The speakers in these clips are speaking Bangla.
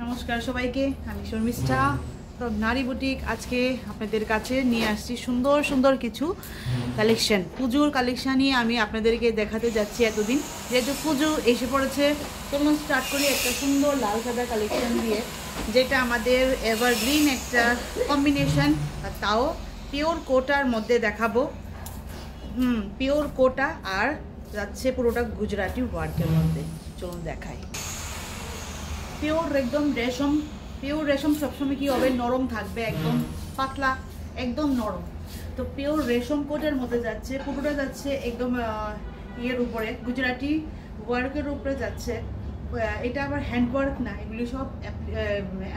নমস্কার সবাইকে, আমি শর্মিষ্ঠা ফ্রম নারী বুটিক। আজকে আপনাদের কাছে নিয়ে আসছি সুন্দর সুন্দর কিছু কালেকশন, পুজোর কালেকশানই আমি আপনাদেরকে দেখাতে যাচ্ছি। এতদিন যেহেতু পুজো এসে পড়েছে, চলুন স্টার্ট করি একটা সুন্দর লাল সাদা কালেকশন দিয়ে, যেটা আমাদের এভারগ্রিন একটা কম্বিনেশন, তাও পিওর কোটার মধ্যে দেখাবো। পিওর কোটা আর যাচ্ছে পুরোটা গুজরাটি ওয়ার্কের মধ্যে। চলুন দেখাই। পিওর একদম রেশম, পিওর রেশম সবসময় কী হবে, নরম থাকবে, একদম পাতলা, একদম নরম। তো পিওর রেশম কোটের মধ্যে যাচ্ছে, পুরোটা যাচ্ছে একদম ইয়ের উপরে, গুজরাটি ওয়ার্কের উপরে যাচ্ছে। এটা আবার হ্যান্ড ওয়ার্ক না, এগুলি সব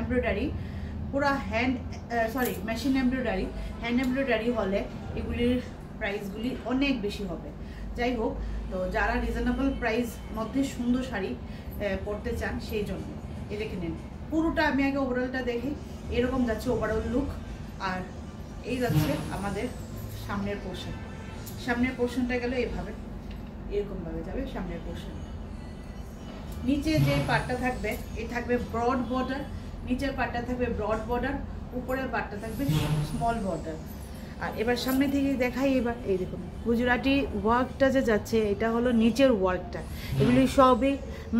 এমব্রয়ডারি, পুরো মেশিন এমব্রয়ডারি। হ্যান্ড এমব্রয়ডারি হলে এগুলির প্রাইসগুলি অনেক বেশি হবে। যাই হোক, তো যারা রিজনেবল প্রাইস মধ্যে সুন্দর শাড়ি পরতে চান, সেই জন্য এই দেখে নেন। পুরোটা আমি আগে ওভারঅলটা দেখি, এরকম যাচ্ছে ওভারঅল লুক। আর এই যাচ্ছে আমাদের সামনের পোর্শন। সামনের পোর্শনটা গেলে এইভাবে, এরকমভাবে যাবে সামনের পোর্শন। নিচে যে পার্টটা থাকবে, এই থাকবে ব্রড বর্ডার, নিচের পার্টটা থাকবে ব্রড বর্ডার, উপরের পার্টটা থাকবে স্মল বর্ডার। আর এবার সামনে থেকে দেখাই। এবার এই দেখুন গুজরাটি ওয়ার্কটা যে যাচ্ছে, এটা হলো নিচের ওয়ার্কটা, এগুলি সবই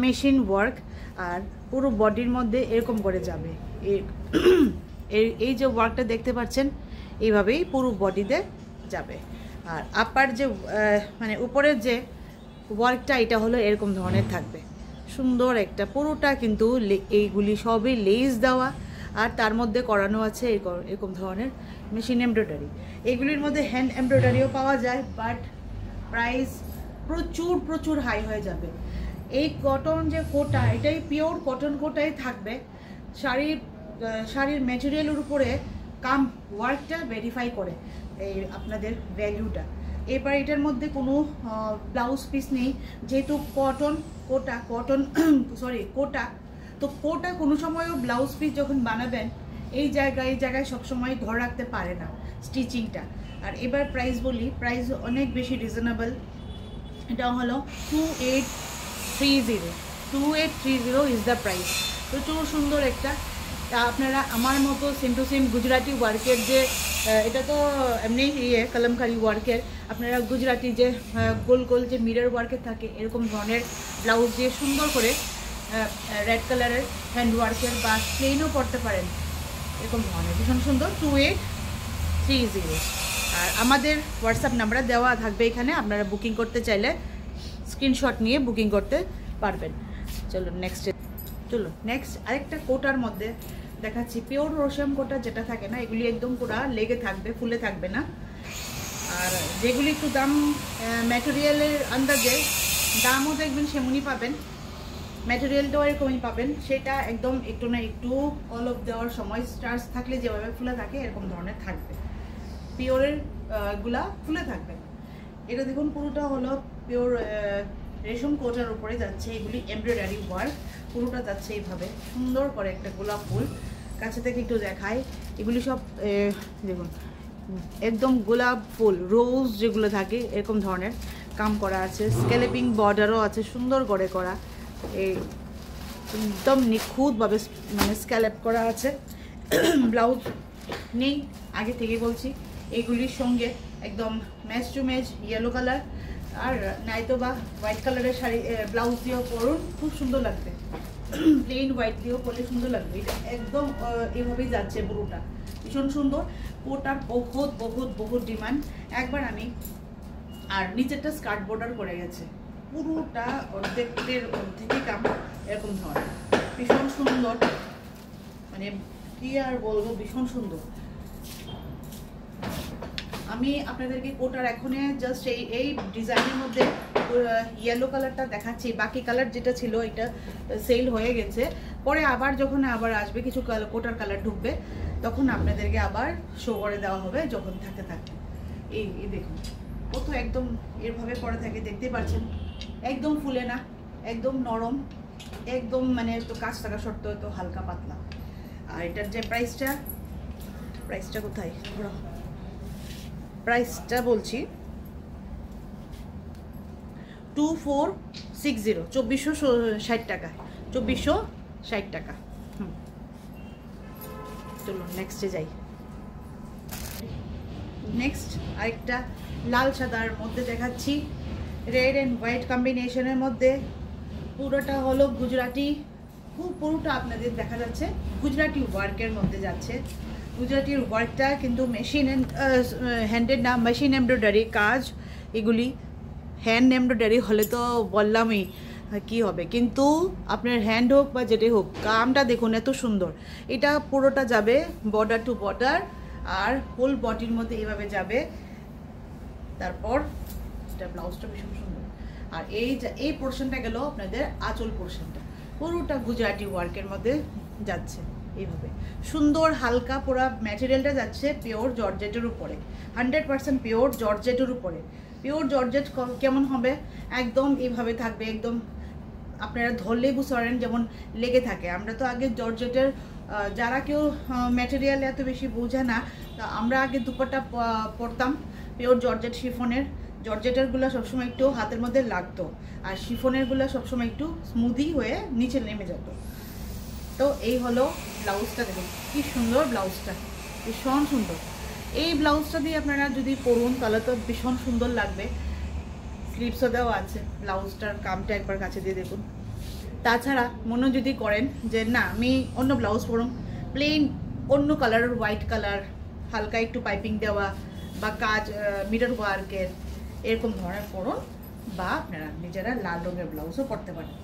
মেশিন ওয়ার্ক। আর পুরো বডির মধ্যে এরকম করে যাবে। এই যে ওয়ার্কটা দেখতে পাচ্ছেন, এইভাবেই পুরো বডিতে যাবে। আর আপার যে মানে উপরের যে ওয়ার্কটা, এটা হলো এরকম ধরনের থাকবে, সুন্দর একটা। পুরোটা কিন্তু এইগুলি সবই লেস দেওয়া, আর তার মধ্যে করানো আছে এরকম ধরনের মেশিন এমব্রয়ডারি। এগুলির মধ্যে হ্যান্ড এমব্রয়ডারিও পাওয়া যায়, বাট প্রাইস প্রচুর প্রচুর হাই হয়ে যাবে। এই কটন যে কোটা, এটাই পিওর কটন কোটাই থাকবে। শাড়ির ম্যাটেরিয়ালের উপরে কাম ওয়ার্কটা ভেরিফাই করে এই আপনাদের ভ্যালুটা। এবার এটার মধ্যে কোনো ব্লাউজ পিস নেই, যেহেতু কোটা তো কোটা কোনো সময়ও ব্লাউজ পিস যখন বানাবেন, এই জায়গায় সবসময় ধরে রাখতে পারে না স্টিচিংটা। আর এবার প্রাইস বলি, প্রাইস অনেক বেশি রিজনেবল। এটা হলো 2830 ইজ দ্য প্রাইস। প্রচুর সুন্দর একটা। আপনারা আমার মতো সেম টু সেম গুজরাটি ওয়ার্কের যে, এটা তো এমনি কলমকারি ওয়ার্কের, আপনারা গুজরাটি যে গোল গোল যে মিরর ওয়ার্কের থাকে, এরকম ধরনের ব্লাউজ দিয়ে সুন্দর করে রেড কালারের হ্যান্ড ওয়ার্কের বা প্লেনও পরতে পারেন, এরকম ধরনের ভীষণ সুন্দর। 2830। আর আমাদের হোয়াটসঅ্যাপ নাম্বার দেওয়া থাকবে এখানে, আপনারা বুকিং করতে চাইলে স্ক্রিনশট নিয়ে বুকিং করতে পারবেন। চলুন নেক্সট আরেকটা কোটার মধ্যে দেখাচ্ছি। পিওর রেশম কোটা যেটা থাকে না, এগুলি একদম পুরা লেগে থাকবে, ফুলে থাকবে না। আর যেগুলি একটু দাম, ম্যাটেরিয়ালের আন্দাজে দামও দেখবেন সেমনই পাবেন, ম্যাটেরিয়ালটাও এরকমই পাবেন। সেটা একদম একটু না একটু অলপ দেওয়ার সময় স্টার্চ থাকলে যেভাবে ফুলে থাকে, এরকম ধরনের থাকবে। পিওরের গুলা ফুলে থাকবে। এটা দেখুন পুরোটা হলো পিওর রেশম কোটার উপরে যাচ্ছে, এগুলি এমব্রয়ডারি ওয়ার্ক, পুরোটা যাচ্ছে এইভাবে সুন্দর করে একটা গোলাপ ফুল। কাছে থেকে একটু দেখায়, এগুলি সব দেখুন একদম গোলাপ ফুল, রোজ যেগুলো থাকে, এরকম ধরনের কাম করা আছে। স্ক্যালপিং বর্ডারও আছে সুন্দর করে করা, এই একদম নিখুঁতভাবে মানে স্ক্যালপ করা আছে। ব্লাউজ নেই, আগে থেকে বলছি। এগুলির সঙ্গে একদম match to match yellow colour, আর নাইতো বা হোয়াইট কালারের শাড়ি ব্লাউজ দিয়েও পরুন, খুব সুন্দর লাগবে। প্লেন হোয়াইট দিয়েও পরলে সুন্দর লাগবে। এটা একদম এভাবেই যাচ্ছে পুরোটা, ভীষণ সুন্দর। কোটার বহুত বহুত বহুত ডিমান্ড। একবার আমি, আর নিচেরটা স্কার্ট বর্ডার করে গেছে, পুরোটা অর্ধেকই কাম, এরকম ধরনের ভীষণ সুন্দর। মানে কি আর বলবো, ভীষণ সুন্দর। আমি আপনাদেরকে কোটার এখনই জাস্ট এই ডিজাইনের মধ্যে ইয়েলো কালারটা দেখাচ্ছি। বাকি কালার যেটা ছিল এটা সেল হয়ে গেছে। পরে আবার যখন আসবে কিছু কোটার কালার ঢুকবে, তখন আপনাদেরকে আবার শো করে দেওয়া হবে যখন থাকতে থাকবে। এই দেখুন, ও তো একদম এরভাবে পরে থাকে, দেখতে পাচ্ছেন, একদম ফুলে না, একদম নরম, একদম মানে তো কাজ থাকা সত্ত্বেও তো হালকা পাতলা। আর এটার যে প্রাইসটা কোথায়, প্রাইসটা বলছি 2460, 2460 টাকা। 2460 টাকা। চলুন নেক্সটে যাই। নেক্সট আরেকটা লাল সাদার মধ্যে দেখাচ্ছি, রেড অ্যান্ড হোয়াইট কম্বিনেশনের মধ্যে। পুরোটা হলো গুজরাটি, পুরোটা আপনাদের দেখা যাচ্ছে গুজরাটি ওয়ার্কের মধ্যে যাচ্ছে। গুজরাটির ওয়ার্কটা কিন্তু মেশিন হ্যান্ডেড না, মেশিন এমব্রয়ডারি কাজ। এগুলি হ্যান্ড এমব্রয়ডারি হলে তো বললামই কি হবে, কিন্তু আপনার হ্যান্ড হোক বা যেটাই হোক, কামটা দেখুন এত সুন্দর। এটা পুরোটা যাবে বর্ডার টু বর্ডার, আর হোল বডির মধ্যে এভাবে যাবে। তারপর এটা ব্লাউজটা ভীষণ সুন্দর। আর এই পোর্শনটা গেল আপনাদের আঁচল পোর্শনটা, পুরোটা গুজরাটি ওয়ার্কের মধ্যে যাচ্ছে এইভাবে সুন্দর হালকা। পুরো ম্যাটেরিয়ালটা যাচ্ছে পিওর জর্জেটের উপরে, 100% পিওর জর্জেটের উপরে। পিওর জর্জেট কেমন হবে, একদম এইভাবে থাকবে, একদম আপনারা ধরলেই বুঝতে পারেন যেমন লেগে থাকে। আমরা তো আগে জর্জেটের, যারা কেউ ম্যাটেরিয়াল এত বেশি বোঝে না, আমরা আগে দুপাট্টা পরতাম পিওর জর্জেট শিফনের। জর্জেটেরগুলো সবসময় একটু হাতের মধ্যে লাগতো, আর শিফনেরগুলো সবসময় একটু স্মুদি হয়ে নিচে নেমে যেত। তো এই হলো ব্লাউজটা, দেখুন কি সুন্দর ব্লাউজটা, ভীষণ সুন্দর। এই ব্লাউজটা দিয়ে আপনারা যদি পরুন তাহলে তো ভীষণ সুন্দর লাগবে। স্লিভসও দেওয়া আছে, ব্লাউজটার কামটা একবার কাছে দিয়ে দেখুন। তাছাড়া মনে যদি করেন যে না আমি অন্য ব্লাউজ পরুন, প্লেন অন্য কালারের, হোয়াইট কালার, হালকা একটু পাইপিং দেওয়া বা কাজ মিরর ওয়ার্কের এরকম ধরনের পরুন, বা আপনারা নিজেরা লাল রঙের ব্লাউজও পরতে পারেন,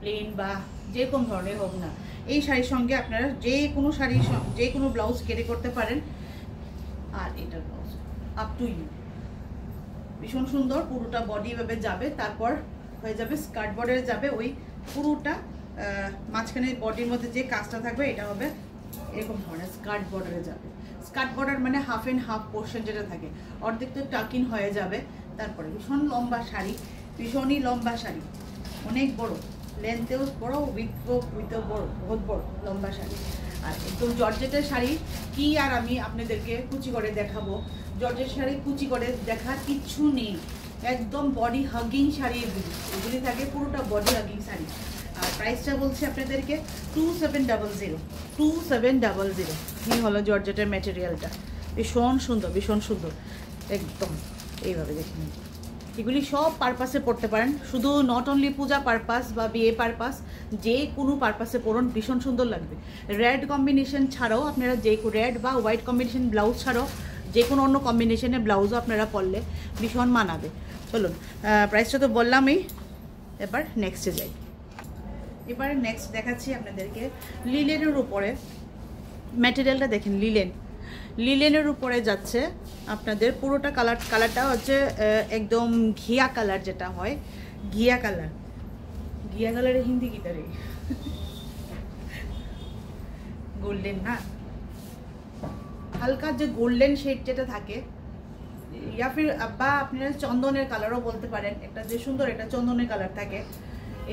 প্লেন বা যেরকম ধরনের হোক না। এই শাড়ির সঙ্গে আপনারা যে কোনো শাড়ির যে কোনো ব্লাউজ ক্যারি করতে পারেন। আর এটার ব্লাউজ আপ টু ইউ, ভীষণ সুন্দর। পুরোটা বডি ভাবে যাবে, তারপর হয়ে যাবে স্কার্ট বর্ডারে যাবে। ওই পুরোটা মাঝখানে বডির মধ্যে যে কাজটা থাকবে এটা হবে এরকম ধরনের স্কার্ট বর্ডারে যাবে। স্কার্ট বর্ডার মানে হাফ অ্যান্ড হাফ পোর্শন যেটা থাকে, অর্ধেক তো টাকিন হয়ে যাবে। তারপরে ভীষণ লম্বা শাড়ি, ভীষণই লম্বা শাড়ি, অনেক বড়, লেন্থেও বড়, উইথও বড়, বহুত বড় লম্বা শাড়ি। আর একদম জর্জেটের শাড়ি কি আর আমি আপনাদেরকে কুচি করে দেখাবো। জর্জেট শাড়ি কুচি করে দেখার কিচ্ছু নেই, একদম বডি হাগিং শাড়ি। এগুলি থাকে পুরোটা বডি হাগিং শাড়ি। আর প্রাইসটা বলছি আপনাদেরকে 2700, 2700। এই হলো জর্জেটের ম্যাটেরিয়ালটা, ভীষণ সুন্দর, ভীষণ সুন্দর একদম। এইভাবে দেখে নিন, এগুলি সব পারপাসে পড়তে পারেন, শুধু নট অনলি পূজা পারপাস বা বিয়ে পারপাস, যে কোনো পারপাসে পড়ুন, ভীষণ সুন্দর লাগবে। রেড কম্বিনেশন ছাড়াও আপনারা রেড বা হোয়াইট কম্বিনেশন ব্লাউজ ছাড়াও যে কোনো অন্য কম্বিনেশনের ব্লাউজও আপনারা পরলে ভীষণ মানাবে। চলুন প্রাইসটা তো বললামই, এবার নেক্সটে যাই। এবার নেক্সট দেখাচ্ছি আপনাদেরকে লিলেনের উপরে। ম্যাটেরিয়ালটা দেখেন, লিলেনের উপরে যাচ্ছে আপনাদের পুরোটা কালারটা হচ্ছে একদম ঘিয়া কালার, যেটা হয় ঘিয়া কালারের হিন্দি কিটা রে, গোল্ডেন না, হালকা যে গোল্ডেন শেড যেটা থাকে, ইয়া ফির বা আপনারা চন্দনের কালারও বলতে পারেন। একটা যে সুন্দর একটা চন্দনের কালার থাকে,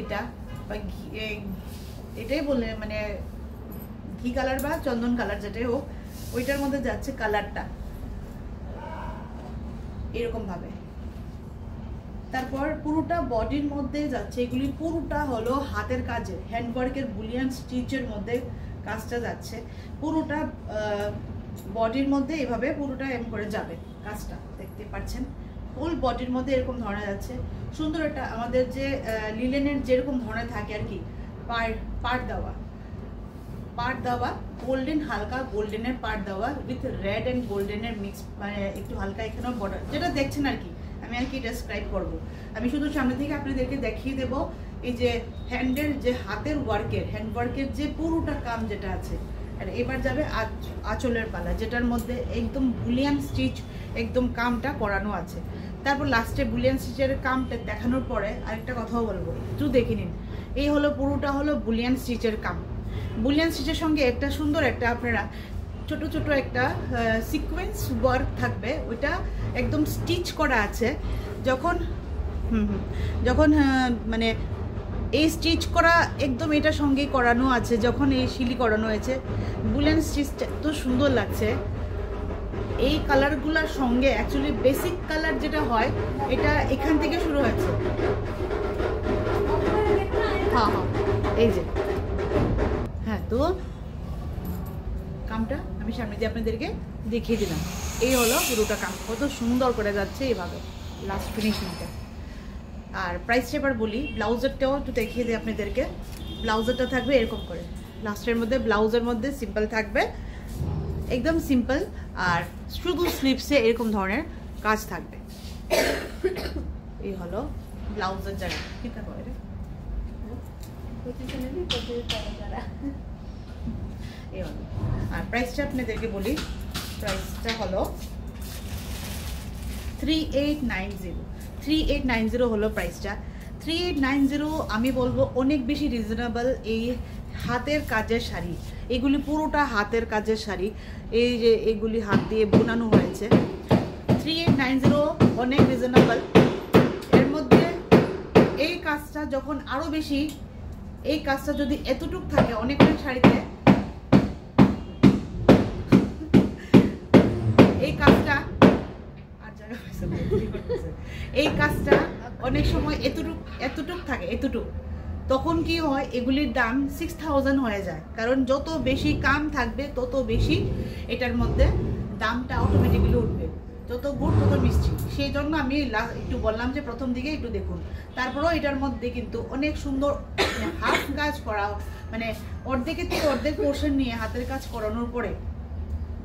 এটা বা এটাই বলে মানে ঘি কালার বা চন্দন কালার যেটাই হোক, ওইটার মধ্যে যাচ্ছে কালারটা এরকম ভাবে। তারপর পুরোটা বডির মধ্যে যাচ্ছে, এগুলি পুরোটা হলো হাতের কাজে, হ্যান্ডওয়ার্কের বুলিয়ান স্টিচের মধ্যে কাজটা যাচ্ছে। পুরোটা বডির মধ্যে এভাবে পুরোটা এম করে যাবে কাজটা, দেখতে পাচ্ছেন হোল বডির মধ্যে এরকম ধরনের যাচ্ছে। সুন্দর একটা আমাদের যে লিলেনের যেরকম ধরনের থাকে আর কি, পাড় দেওয়া গোল্ডেন, হালকা গোল্ডেনের পাড় দেওয়া উইথ রেড অ্যান্ড গোল্ডেনের মিক্স, মানে একটু হালকা এখানেও বর্ডার যেটা দেখছেন আর কি। আমি আর কি ডেসক্রাইব করব, আমি শুধু সামনে থেকে আপনাদেরকে দেখিয়ে দেব এই যে হ্যান্ডের যে হাতের হ্যান্ডওয়ার্কের যে পুরোটা কাম যেটা আছে। আর এবার যাবে আঁচলের পালা, যেটার মধ্যে একদম বুলিয়ান স্টিচ একদম কামটা করানো আছে। তারপর লাস্টে বুলিয়ান স্টিচের কামটা দেখানোর পরে আরেকটা কথাও বলবো, একটু দেখে নিন। এই হলো পুরোটা হলো বুলিয়ান স্টিচের কাম। বুলিয়ান স্টিচের সঙ্গে একটা সুন্দর একটা আপনারা ছোট ছোট একটা সিকোয়েন্স ওয়ার্ক থাকবে, ওইটা একদম স্টিচ করা আছে। যখন মানে এই স্টিচ করা একদম এটার সঙ্গেই করানো আছে, যখন এই শিলি করানো হয়েছে, বুলিয়ান স্টিচটা এত সুন্দর লাগছে। এই কালারগুলোর সঙ্গে অ্যাকচুয়ালি বেসিক কালার যেটা হয় এটা এখান থেকে শুরু হয়েছে। হ্যাঁ হ্যাঁ এই যে, হ্যাঁ তো কামটা আমি সামনে দিয়ে আপনাদেরকে দেখিয়ে দিলাম। এই হলো পুরোটা কাম, কত সুন্দর করে যাচ্ছে এইভাবে লাস্ট ফিনিশিংটা। আর প্রাইসটা এবার বলি, ব্লাউজারটাও একটু দেখিয়ে দিই আপনাদেরকে। ব্লাউজারটা থাকবে এরকম করে, লাস্টের মধ্যে ব্লাউজের মধ্যে সিম্পল থাকবে, একদম সিম্পল। আর শুধু স্লিভসে এরকম ধরনের কাজ থাকবে। এই হলো ব্লাউজের জায়গা, ঠিক আছে? এই হলো। আর প্রাইসটা আপনাদেরকে বলি, প্রাইসটা হলো 3890 হলো প্রাইসটা। 3890 আমি বলবো অনেক বেশি রিজনেবল। এই হাতের কাজের শাড়ি, এগুলি পুরোটা হাতের কাজের শাড়ি, এই যে এগুলি হাত দিয়ে বোনানো হয়েছে। 3890 অনেক রিজনেবল। এর মধ্যে এই কাজটা যখন আরো বেশি, এই কাজটা যদি এতটুক থাকে অনেক অনেক শাড়িতে, এই কাজটা এই কাজটা অনেক সময় এতটুক থাকে, এতটুক, তখন কি হয় এগুলির দাম 6000 হয়ে যায়। কারণ যত বেশি কাম থাকবে তত বেশি এটার মধ্যে দামটা অটোমেটিক্যালি উঠবে, যত গুড় তত মিষ্টি। সেই জন্য আমি একটু বললাম যে প্রথম দিকে একটু দেখুন। তারপরেও এটার মধ্যে কিন্তু অনেক সুন্দর হাত কাজ করা, মানে অর্ধেকের থেকে অর্ধেক পোর্শন নিয়ে হাতের কাজ করানোর পরে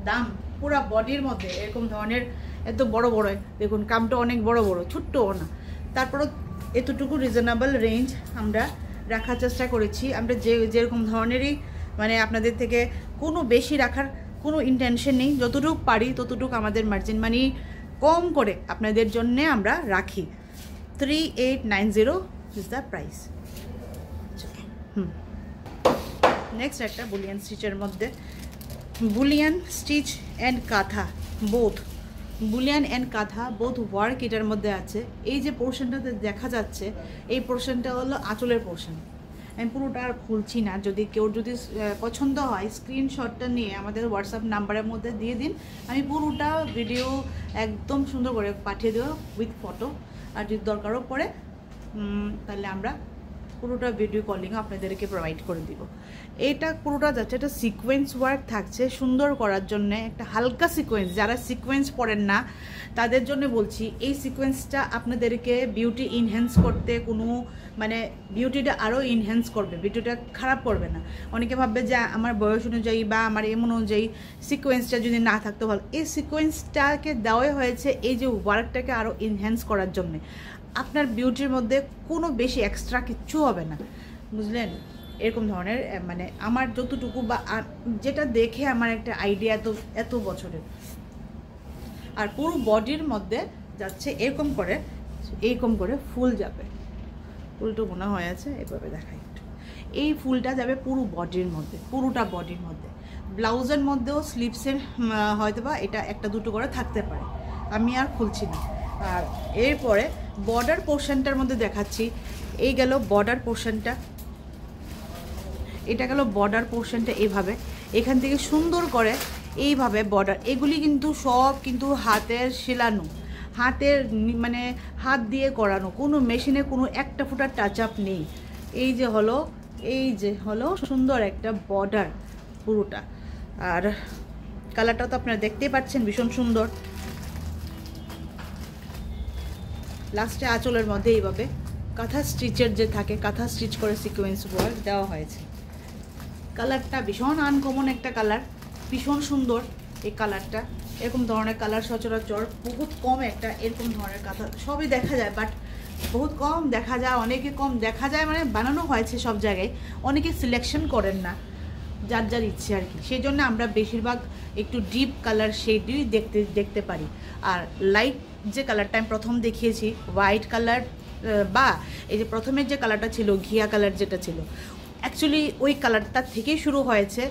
দাম পুরো বডির মধ্যে এরকম ধরনের এত বড় বড়, দেখুন কামটা অনেক বড় বড়, ছোট্টও না। তারপরও এতটুকু রিজনেবল রেঞ্জ আমরা রাখার চেষ্টা করেছি। আমরা যেরকম ধরনেরই, মানে আপনাদের থেকে কোনো বেশি রাখার কোনো ইন্টেনশন নেই। যতটুকু পারি ততটুকু আমাদের মার্জিন মানি কম করে আপনাদের জন্য আমরা রাখি। 3890 ইজ দ্য প্রাইস। নেক্সট একটা বুলিয়ান স্টিচের মধ্যে, বুলিয়ান স্টিচ অ্যান্ড কাঁথা বোথ, বুলিয়ান অ্যান্ড কাঁথা বোথ ওয়ার্ক এটার মধ্যে আছে। এই যে পোর্শনটাতে দেখা যাচ্ছে, এই পোর্শনটা হলো আঁচলের পোর্শন। আমি পুরোটা আর খুলছি না, যদি কেউ যদি পছন্দ হয় স্ক্রিনশটটা নিয়ে আমাদের হোয়াটসঅ্যাপ নাম্বারের মধ্যে দিয়ে দিন, আমি পুরোটা ভিডিও একদম সুন্দর করে পাঠিয়ে দেবো উইথ ফটো। আর যদি দরকারও পড়ে তাহলে আমরা পুরোটা ভিডিও কলিং আপনাদেরকে প্রোভাইড করে দিব। এটা পুরোটা যাচ্ছে, এটা সিকোয়েন্স ওয়ার্ক থাকছে সুন্দর করার জন্য, একটা হালকা সিকোয়েন্স। যারা সিকোয়েন্স পড়েন না তাদের জন্য বলছি, এই সিকোয়েন্সটা আপনাদেরকে বিউটি ইনহ্যান্স করতে, কোনো মানে বিউটিটা আরও ইনহ্যান্স করবে, বিউটিটা খারাপ করবে না। অনেকে ভাববে যে আমার বয়স অনুযায়ী বা আমার এমন অনুযায়ী সিকোয়েন্সটা যদি না থাকতো ভালো। এই সিকোয়েন্সটাকে দেওয়াই হয়েছে এই যে ওয়ার্কটাকে আরও ইনহ্যান্স করার জন্যে। আপনার বিউটির মধ্যে কোনো বেশি এক্সট্রা কিচ্ছু হবে না, বুঝলেন? এরকম ধরনের, মানে আমার যতটুকু বা যেটা দেখে আমার একটা আইডিয়া এত বছরের। আর পুরো বডির মধ্যে যাচ্ছে এরকম করে ফুল যাবে। ফুলটা মনে হয়ে আছে, এভাবে দেখাই একটু। এই ফুলটা যাবে পুরো বডির মধ্যে, পুরোটা বডির মধ্যে। ব্লাউজের মধ্যেও স্লিভসের হয়তো বা এটা একটা দুটো করে থাকতে পারে, আমি আর খুলছি না। আর এরপরে বর্ডার পোর্শনটার মধ্যে দেখাচ্ছি। এই গেল বর্ডার পোর্শনটা, এটা গেল বর্ডার পোর্শনটা। এইভাবে এখান থেকে সুন্দর করে এইভাবে বর্ডার, এগুলি কিন্তু সব কিন্তু হাতের সেলানো, হাতের মানে হাত দিয়ে করানো, কোনো মেশিনে কোনো একটা ফুটার টাচ আপ নেই। এই যে হলো সুন্দর একটা বর্ডার পুরোটা। আর কালারটা তো আপনারা দেখতেই পাচ্ছেন, ভীষণ সুন্দর। লাস্টে আঁচলের মধ্যে এইভাবে কাঁথা স্টিচের যে থাকে, কাঁথা স্টিচ করে সিকোয়েন্স ওয়ার্ক দেওয়া হয়েছে। কালারটা ভীষণ আনকমন একটা কালার, ভীষণ সুন্দর এই কালারটা। এরকম ধরনের কালার সচরাচর বহুত কম, একটা এরকম ধরনের কাঁথা সবই দেখা যায়, বাট বহুত কম দেখা যায়। অনেকে কম দেখা যায়, মানে বানানো হয়েছে সব জায়গায়, অনেকে সিলেকশন করেন না, যার যার ইচ্ছে আর কি। সেই জন্য আমরা বেশিরভাগ একটু ডিপ কালার শেডই দেখতে পারি। আর লাইট যে কালারটা আমি প্রথম দেখিয়েছি, হোয়াইট কালার, বা এই যে প্রথমের যে কালারটা ছিল ঘিয়া কালার যেটা ছিল, অ্যাকচুয়ালি ওই কালারটা থেকেই শুরু হয়েছে,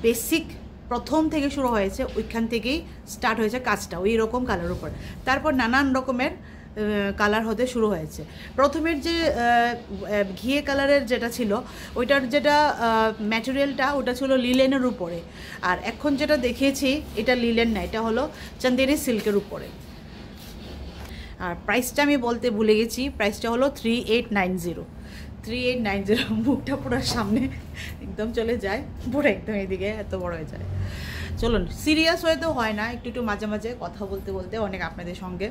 বেসিক প্রথম থেকে শুরু হয়েছে, ওইখান থেকেই স্টার্ট হয়েছে কাজটা ওই রকম কালার উপর। তারপর নানান রকমের কালার হতে শুরু হয়েছে। প্রথমের যে ঘিয়ে কালারের যেটা ছিল, ওইটার যেটা ম্যাটেরিয়ালটা ওটা ছিল লিলেনের উপরে। আর এখন যেটা দেখিয়েছি এটা লিলেন না, এটা হলো চন্দেরি সিল্কের উপরে। আর প্রাইসটা আমি বলতে ভুলে গেছি, প্রাইসটা হলো 3890। 3890 মুখটা পুরো সামনে একদম চলে যায়, পুরো একদম এদিকে এত বড় হয়ে যায়। চলুন, সিরিয়াস হয়ে তো হয় না, একটু একটু মাঝে মাঝে কথা বলতে বলতে অনেক আপনাদের সঙ্গে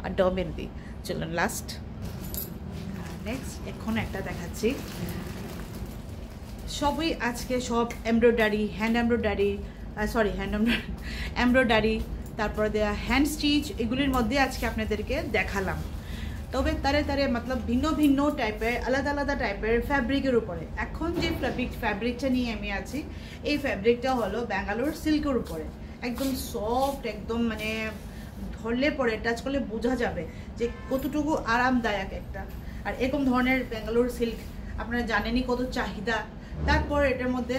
আড্ডাও মেরে দিই। চলুন লাস্ট নেক্সট এখন একটা দেখাচ্ছি। সবই আজকে সব এমব্রয়ডারি, হ্যান্ড এমব্রয়ডারি, এমব্রয়ডারি, তারপরে দেওয়া হ্যান্ড স্টিচ, এগুলির মধ্যে আজকে আপনাদেরকে দেখালাম। তবে তারে মতলব ভিন্ন ভিন্ন টাইপের, আলাদা আলাদা টাইপের ফ্যাব্রিকের উপরে। এখন যে ফ্যাব্রিকটা নিয়ে আমি আছি, এই ফ্যাব্রিকটা হলো ব্যাঙ্গালোর সিল্কের উপরে, একদম সফট, একদম মানে ধরলে পরে টাচ করলে বোঝা যাবে যে কতটুকু আরামদায়ক একটা। আর এরকম ধরনের ব্যাঙ্গালোর সিল্ক আপনারা জানেনই কত চাহিদা। তারপর এটার মধ্যে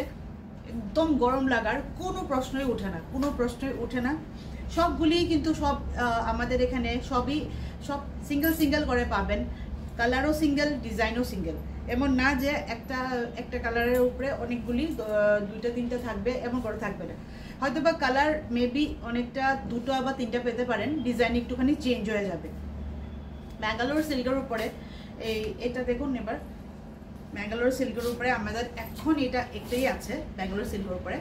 একদম গরম লাগার কোনো প্রশ্নই ওঠে না, সবগুলিই কিন্তু সব আমাদের এখানে সব সিঙ্গেল করে পাবেন, কালারও সিঙ্গেল, ডিজাইনও সিঙ্গেল। এমন না যে একটা কালারের উপরে অনেকগুলি 2টা 3টা থাকবে, এমন করে থাকবে না। হয়তো বা কালার মেবি অনেকটা 2টা বা 3টা পেতে পারেন, ডিজাইন একটুখানি চেঞ্জ হয়ে যাবে। ব্যাঙ্গালোর সিল্কের উপরে এটা দেখুন। এবার ব্যাঙ্গালোর সিল্কের উপরে আমাদের এখন একটাই আছে ব্যাঙ্গালোর সিল্কের উপরে।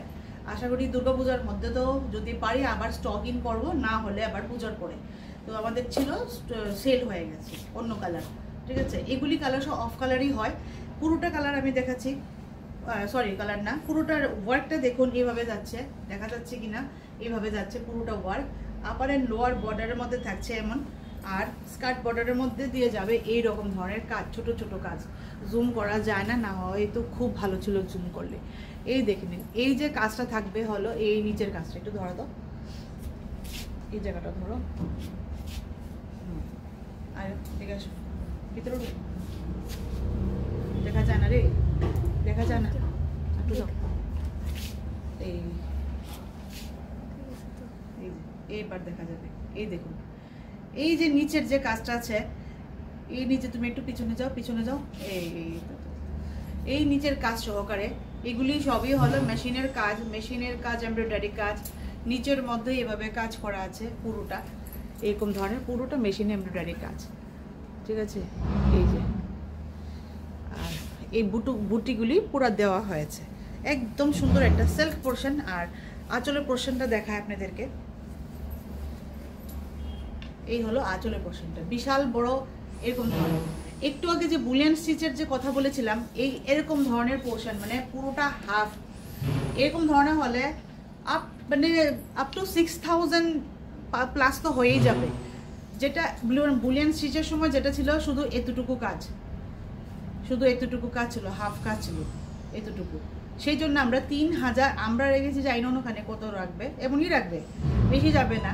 আশা করি দুর্গাপূজার মধ্যে তো যদি পারি আবার স্টক ইন করবো, না হলে আবার পূজার পরে। তো আমাদের ছিল সেল হয়ে গেছে অন্য কালার, ঠিক আছে। এগুলি কালার সব অফ কালারই হয়। পুরোটা কালার আমি দেখাচ্ছি, কালার না, পুরোটার ওয়ার্কটা দেখুন এইভাবে যাচ্ছে, দেখা যাচ্ছে কিনা, এইভাবে যাচ্ছে পুরোটা ওয়ার্ক। আপার অ্যান্ড লোয়ার বর্ডারের মধ্যে থাকছে এমন, আর স্কার্ট বর্ডারের মধ্যে দিয়ে যাবে এই রকম ধরনের কাজ, ছোট ছোট কাজ। জুম করা যায় না হয় তো খুব ভালো ছিল জুম করলে। এই দেখে নিন, এই যে কাজটা থাকবে হলো এই নিচের কাজটা, একটু ধরো তো, এই জায়গাটা ধরো, আর ঠিক আছে ভিতরে দেখা যায় না রে, দেখা যায় না, একটু এইবার দেখা যাবে। এই দেখুন, এই যে নিচের যে কাজটা আছে, এই নিচে তুমি একটু পিছনে যাও, এই নিচের কাজ সহকারে এগুলি সবই হলো মেশিনের কাজ, এমব্রয়ডারি কাজ। নিচের মধ্যে এভাবে কাজ করা আছে পুরোটা, এরকম ধরনের পুরোটা মেশিন এমব্রয়ডারি কাজ, ঠিক আছে। এই যে আর এই বুটিগুলি পুরো দেওয়া হয়েছে, একদম সুন্দর একটা সিল্ক পোর্শন। আর আঁচলের পোর্শনটা দেখায় আপনাদেরকে, এই হলো আঁচলের পোর্শনটা, বিশাল বড় এরকম ধরনের। একটু আগে যে বুলিয়ান স্টিচের যে কথা বলেছিলাম, এরকম ধরনের পোর্শন মানে পুরোটা হাফ এরকম ধরনের হলে আপ টু 6000 প্লাস তো হয়েই যাবে। যেটা বুলিয়ান স্টিচের সময় যেটা ছিল শুধু এতটুকু কাজ ছিল, হাফ কাজ ছিল এতটুকু। সেই জন্য আমরা 3000 আমরা রেখেছি, জানি না ওখানে কত রাখবে, এমনই রাখবে, বেশি যাবে না,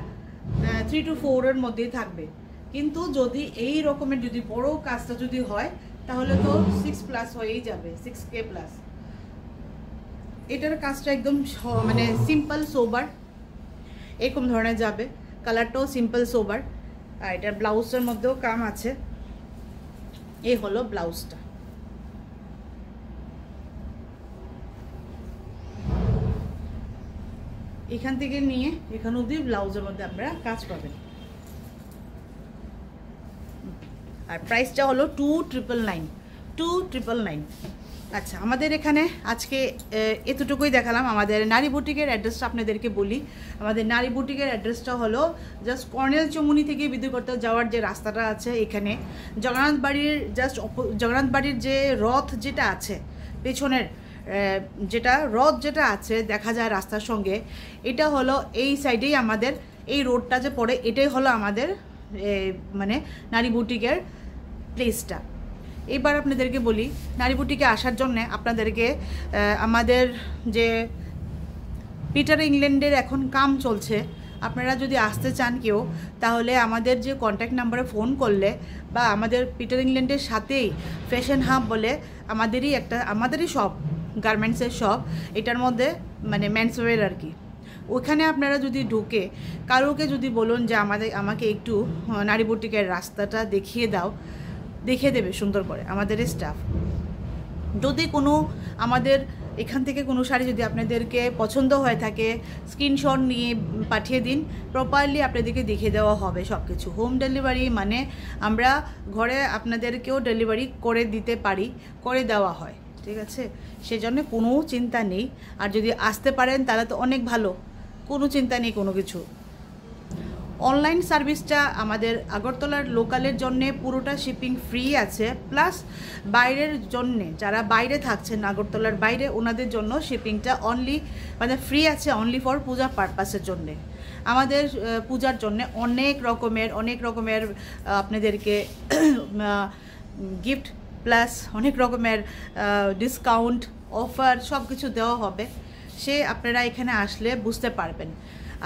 3 to 4 এর মধ্যেই থাকবে। কিন্তু যদি এই রকমের যদি বড় কাজটা যদি হয় তাহলে তো 6 প্লাস হয়েই যাবে, 6K প্লাস। এটার কাজটা একদম মানে সিম্পল সোবার এরকম ধরনের যাবে, কালারটাও সিম্পল সোবার। আর এটার ব্লাউজের মধ্যেও কাম আছে, এই হলো ব্লাউজটা। এখান থেকে নিয়ে এখান অবধি ব্লাউজের মধ্যে আমরা কাজ পাবেন। আর প্রাইসটা হলো 2999। আচ্ছা, আমাদের এখানে আজকে এতটুকুই দেখালাম। আমাদের নারী বুটিকের অ্যাড্রেসটা আপনাদেরকে বলি। আমাদের নারী বুটিকের অ্যাড্রেসটা হলো জাস্ট কর্নেল চৌমুনি থেকে বিদ্যুৎ যাওয়ার যে রাস্তাটা আছে, এখানে জগন্নাথ বাড়ির যে রথ যেটা আছে পেছনের, রথ যেটা আছে দেখা যায় রাস্তার সঙ্গে, এটা হলো এই সাইডেই আমাদের এই রোডটা যে পড়ে, এটাই হলো আমাদের মানে নারী বুটিকের প্লেসটা। এবার আপনাদেরকে বলি, নারী বুটিকে আসার জন্যে আপনাদেরকে আমাদের যে পিটার ইংল্যান্ডের এখন কাম চলছে, আপনারা যদি আসতে চান কেউ, তাহলে আমাদের যে কন্ট্যাক্ট নাম্বারে ফোন করলে, বা আমাদের পিটার ইংল্যান্ডের সাথেই ফ্যাশন হাব বলে আমাদেরই শপ, গার্মেন্টসের শপ, এটার মধ্যে মানে মেন্সওয়্যার আর কি। ওখানে আপনারা যদি ঢুকে কারোকে যদি বলুন যে আমাকে একটু নারী বুটিকের রাস্তাটা দেখিয়ে দেবে সুন্দর করে আমাদের স্টাফ। যদি কোনো আমাদের এখান থেকে কোনো শাড়ি যদি আপনাদেরকে পছন্দ হয়ে থাকে স্ক্রিনশট নিয়ে পাঠিয়ে দিন, প্রপারলি আপনাদেরকে দেখিয়ে দেওয়া হবে সব কিছু। হোম ডেলিভারি মানে আমরা ঘরে আপনাদেরকেও ডেলিভারি করে দিতে পারি, করে দেওয়া হয়, ঠিক আছে? সেজন্য কোনো চিন্তা নেই। আর যদি আসতে পারেন তাহলে তো অনেক ভালো, কোনো চিন্তা নেই কোনো কিছু। অনলাইন সার্ভিসটা আমাদের আগরতলার লোকালের জন্যে পুরোটা শিপিং ফ্রি আছে, প্লাস বাইরের জন্যে যারা বাইরে থাকছেন আগরতলার বাইরে ওনাদের জন্য শিপিংটা অনলি মানে ফ্রি আছে, অনলি ফর পূজা পারপাসের জন্যে। আমাদের পূজার জন্যে অনেক রকমের আপনাদেরকে গিফট প্লাস অনেক রকমের ডিসকাউন্ট অফার সব কিছু দেওয়া হবে, সে আপনারা এখানে আসলে বুঝতে পারবেন।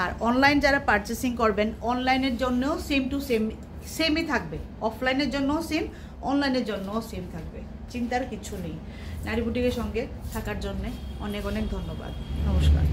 আর অনলাইন যারা পারচেসিং করবেন অনলাইনের জন্যও সেম টু সেমই থাকবে, অফলাইনের জন্যও সেম, অনলাইনের জন্যও সেম থাকবে, চিন্তার কিছু নেই। নারী বুটিকের সঙ্গে থাকার জন্যে অনেক ধন্যবাদ, নমস্কার।